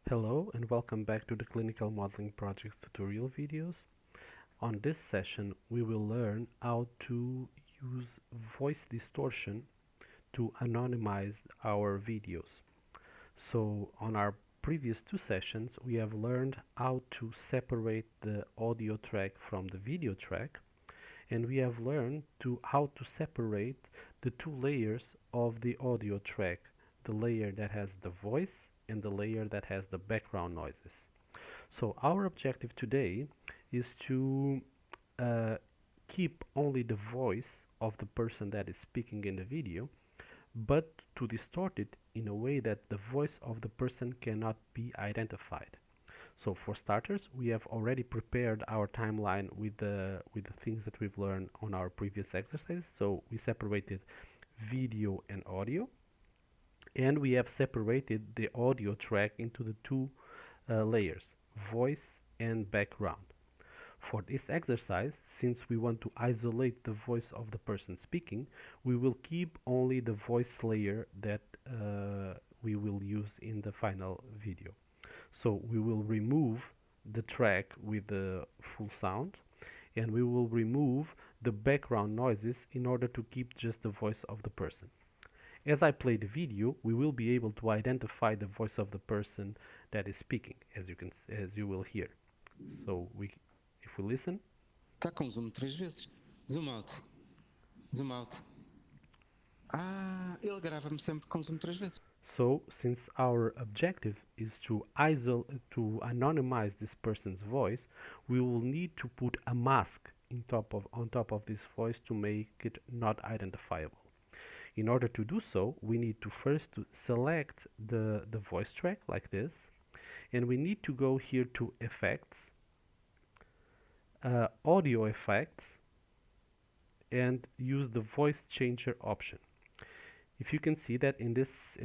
Hello and welcome back to the Clinical Modeling Projects tutorial videos. On this session we will learn how to use voice distortion to anonymize our videos. So on our previous two sessions we have learned how to separate the audio track from the video track, and we have learned how to separate the two layers of the audio track, the layer that has the voice and the layer that has the background noises. So our objective today is to keep only the voice of the person that is speaking in the video, but to distort it in a way that the voice of the person cannot be identified. So for starters, we have already prepared our timeline with the things that we've learned on our previous exercises. So we separated video and audio, and we have separated the audio track into the two layers, voice and background. For this exercise, since we want to isolate the voice of the person speaking, we will keep only the voice layer that we will use in the final video. So we will remove the track with the full sound, and we will remove the background noises in order to keep just the voice of the person. As I play the video, we will be able to identify the voice of the person that is speaking, as you will hear. So if we listen. Tá com zoom 3 vezes. Zoom out. Zoom out. Ele grava-me sempre com zoom 3 vezes. So, since our objective is to anonymize this person's voice, we will need to put a mask on top of this voice to make it not identifiable. In order to do so, we need to first select the voice track like this, and we need to go here to Effects, Audio Effects, and use the Voice Changer option. If you can see that in this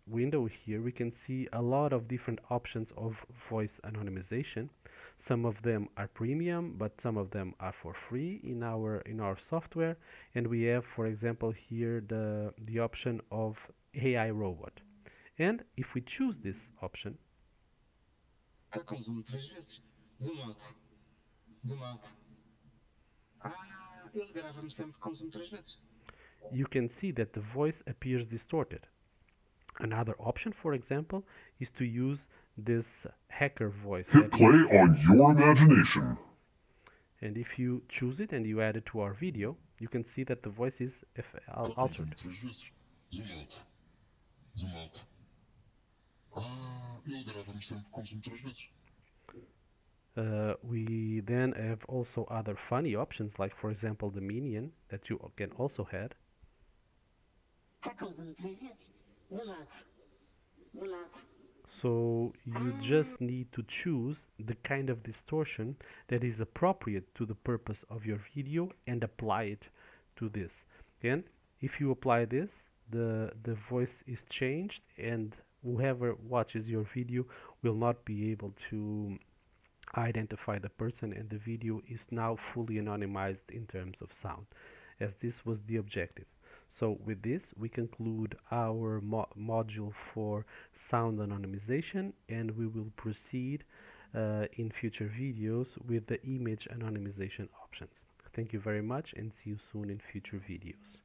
window here, we can see a lot of different options of voice anonymization. Some of them are premium, but some of them are for free in our software. And we have, for example, here the option of AI robot. And if we choose this option, Tá com zoom 3 vezes. Zoom out. Zoom out. Ele grava-me sempre com zoom 3 vezes. you can see that the voice appears distorted. Another option, for example, is to use this hacker voice. Hit play on your imagination. And if you choose it and you add it to our video, you can see that the voice is altered. Zoom out. Zoom out. Ele grava-me sempre com zoom 3 vezes. We then have also other funny options, like for example the minion that you can also add. So you just need to choose the kind of distortion that is appropriate to the purpose of your video and apply it to this. And if you apply this, the voice is changed, and whoever watches your video will not be able to identify the person, and the video is now fully anonymized in terms of sound, as this was the objective. So with this we conclude our module for sound anonymization, and we will proceed in future videos with the image anonymization options. Thank you very much, and see you soon in future videos.